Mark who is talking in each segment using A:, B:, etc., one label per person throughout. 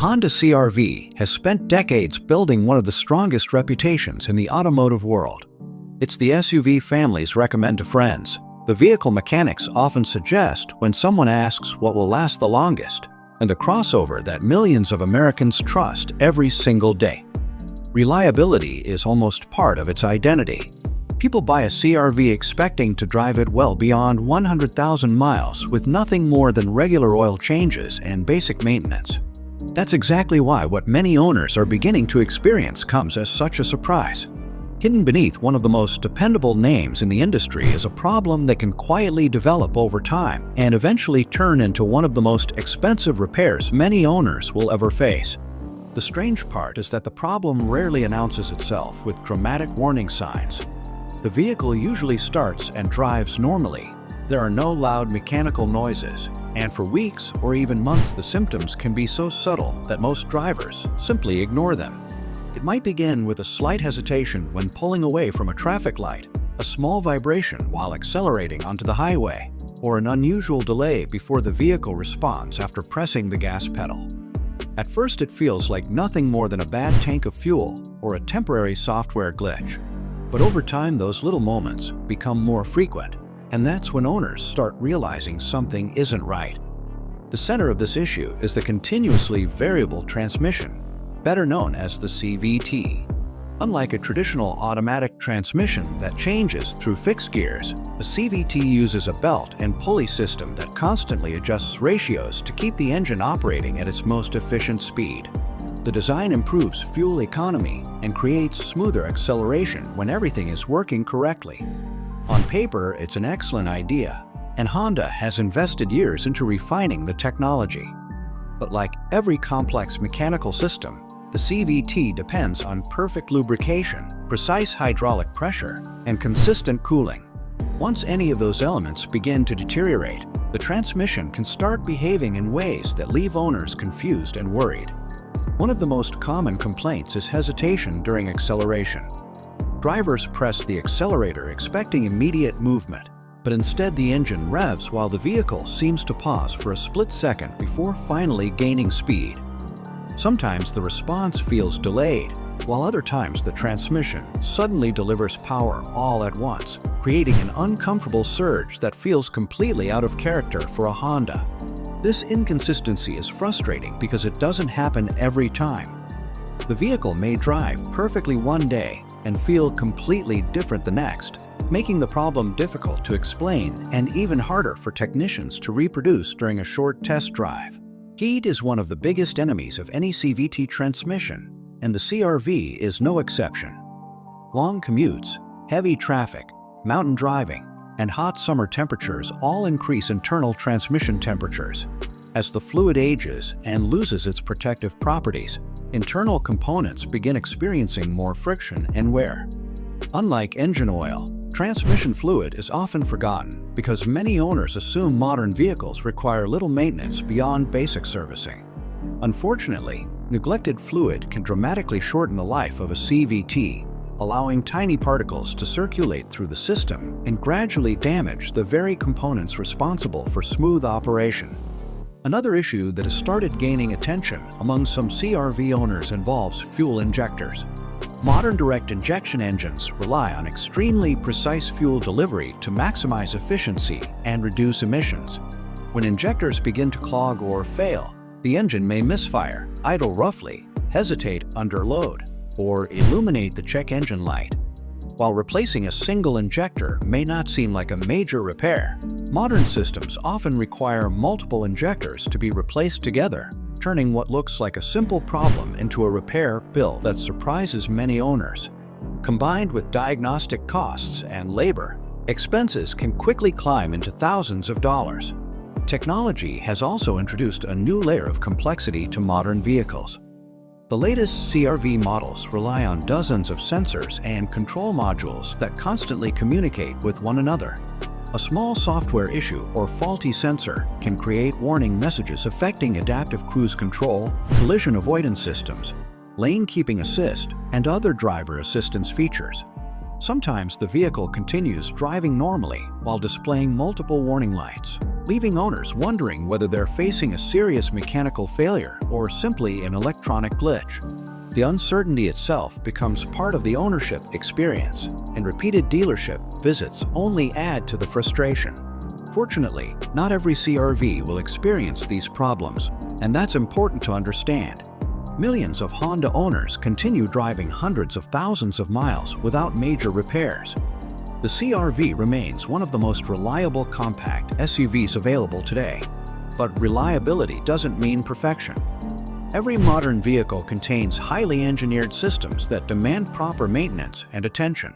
A: Honda CR-V has spent decades building one of the strongest reputations in the automotive world. It's the SUV families recommend to friends, the vehicle mechanics often suggest when someone asks what will last the longest, and the crossover that millions of Americans trust every single day. Reliability is almost part of its identity. People buy a CR-V expecting to drive it well beyond 100,000 miles with nothing more than regular oil changes and basic maintenance. That's exactly why what many owners are beginning to experience comes as such a surprise. Hidden beneath one of the most dependable names in the industry is a problem that can quietly develop over time and eventually turn into one of the most expensive repairs many owners will ever face. The strange part is that the problem rarely announces itself with dramatic warning signs. The vehicle usually starts and drives normally. There are no loud mechanical noises, and for weeks or even months the symptoms can be so subtle that most drivers simply ignore them. It might begin with a slight hesitation when pulling away from a traffic light, a small vibration while accelerating onto the highway, or an unusual delay before the vehicle responds after pressing the gas pedal. At first it feels like nothing more than a bad tank of fuel or a temporary software glitch. But over time those little moments become more frequent, and that's when owners start realizing something isn't right. The center of this issue is the continuously variable transmission, better known as the CVT. Unlike a traditional automatic transmission that changes through fixed gears, a CVT uses a belt and pulley system that constantly adjusts ratios to keep the engine operating at its most efficient speed. The design improves fuel economy and creates smoother acceleration when everything is working correctly. On paper, it's an excellent idea, and Honda has invested years into refining the technology. But like every complex mechanical system, the CVT depends on perfect lubrication, precise hydraulic pressure, and consistent cooling. Once any of those elements begin to deteriorate, the transmission can start behaving in ways that leave owners confused and worried. One of the most common complaints is hesitation during acceleration. Drivers press the accelerator expecting immediate movement, but instead the engine revs while the vehicle seems to pause for a split second before finally gaining speed. Sometimes the response feels delayed, while other times the transmission suddenly delivers power all at once, creating an uncomfortable surge that feels completely out of character for a Honda. This inconsistency is frustrating because it doesn't happen every time. The vehicle may drive perfectly one day and feel completely different the next, making the problem difficult to explain and even harder for technicians to reproduce during a short test drive. Heat is one of the biggest enemies of any CVT transmission, and the CR-V is no exception. Long commutes, heavy traffic, mountain driving, and hot summer temperatures all increase internal transmission temperatures. As the fluid ages and loses its protective properties, internal components begin experiencing more friction and wear. Unlike engine oil, transmission fluid is often forgotten because many owners assume modern vehicles require little maintenance beyond basic servicing. Unfortunately, neglected fluid can dramatically shorten the life of a CVT, allowing tiny particles to circulate through the system and gradually damage the very components responsible for smooth operation. Another issue that has started gaining attention among some CR-V owners involves fuel injectors. Modern direct injection engines rely on extremely precise fuel delivery to maximize efficiency and reduce emissions. When injectors begin to clog or fail, the engine may misfire, idle roughly, hesitate under load, or illuminate the check engine light. While replacing a single injector may not seem like a major repair, modern systems often require multiple injectors to be replaced together, turning what looks like a simple problem into a repair bill that surprises many owners. Combined with diagnostic costs and labor, expenses can quickly climb into thousands of dollars. Technology has also introduced a new layer of complexity to modern vehicles. The latest CR-V models rely on dozens of sensors and control modules that constantly communicate with one another. A small software issue or faulty sensor can create warning messages affecting adaptive cruise control, collision avoidance systems, lane keeping assist, and other driver assistance features. Sometimes the vehicle continues driving normally while displaying multiple warning lights. leaving owners wondering whether they're facing a serious mechanical failure or simply an electronic glitch. The uncertainty itself becomes part of the ownership experience, and repeated dealership visits only add to the frustration. Fortunately, not every CR-V will experience these problems, and that's important to understand. Millions of Honda owners continue driving hundreds of thousands of miles without major repairs. The CR-V remains one of the most reliable compact SUVs available today. But reliability doesn't mean perfection. Every modern vehicle contains highly engineered systems that demand proper maintenance and attention.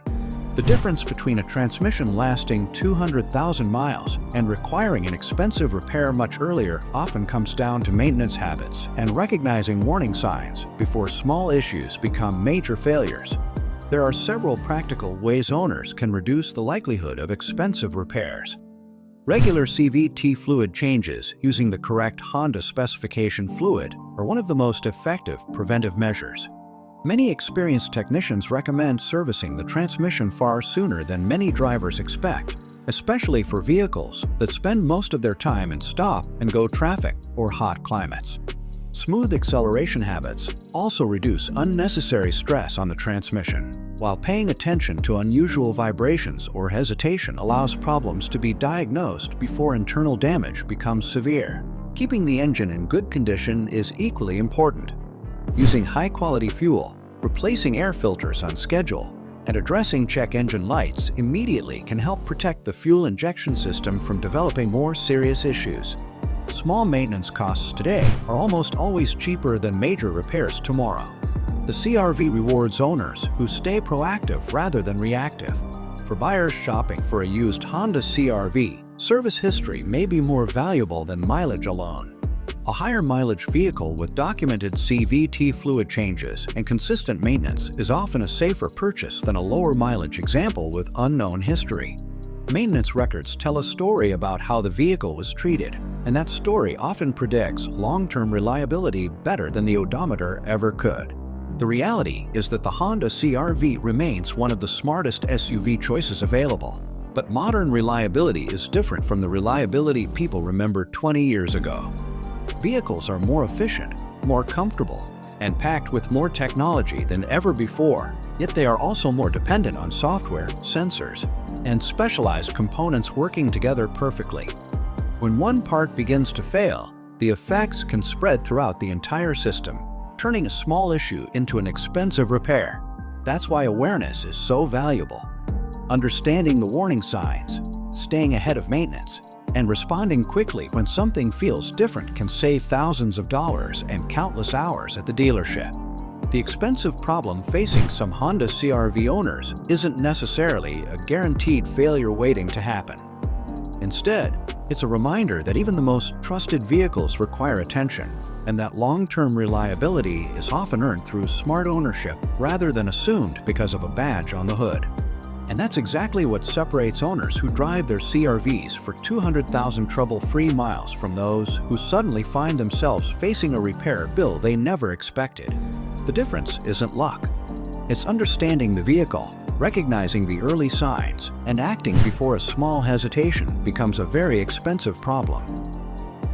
A: The difference between a transmission lasting 200,000 miles and requiring an expensive repair much earlier often comes down to maintenance habits and recognizing warning signs before small issues become major failures. There are several practical ways owners can reduce the likelihood of expensive repairs. Regular CVT fluid changes using the correct Honda specification fluid are one of the most effective preventive measures. Many experienced technicians recommend servicing the transmission far sooner than many drivers expect, especially for vehicles that spend most of their time in stop and go traffic or hot climates. Smooth acceleration habits also reduce unnecessary stress on the transmission, while paying attention to unusual vibrations or hesitation allows problems to be diagnosed before internal damage becomes severe. Keeping the engine in good condition is equally important. Using high-quality fuel, replacing air filters on schedule, and addressing check engine lights immediately can help protect the fuel injection system from developing more serious issues. Small maintenance costs today are almost always cheaper than major repairs tomorrow. The CR-V rewards owners who stay proactive rather than reactive. For buyers shopping for a used Honda CR-V, service history may be more valuable than mileage alone. A higher mileage vehicle with documented CVT fluid changes and consistent maintenance is often a safer purchase than a lower mileage example with unknown history. Maintenance records tell a story about how the vehicle was treated, and that story often predicts long-term reliability better than the odometer ever could. The reality is that the Honda CR-V remains one of the smartest SUV choices available, but modern reliability is different from the reliability people remember 20 years ago. Vehicles are more efficient, more comfortable, and packed with more technology than ever before, yet they are also more dependent on software, sensors, and specialized components working together perfectly. When one part begins to fail, the effects can spread throughout the entire system, turning a small issue into an expensive repair. That's why awareness is so valuable. Understanding the warning signs, staying ahead of maintenance, and responding quickly when something feels different can save thousands of dollars and countless hours at the dealership. The expensive problem facing some Honda CR-V owners isn't necessarily a guaranteed failure waiting to happen. Instead, it's a reminder that even the most trusted vehicles require attention, and that long-term reliability is often earned through smart ownership rather than assumed because of a badge on the hood. And that's exactly what separates owners who drive their CR-Vs for 200,000 trouble-free miles from those who suddenly find themselves facing a repair bill they never expected. The difference isn't luck. It's understanding the vehicle, recognizing the early signs, and acting before a small hesitation becomes a very expensive problem.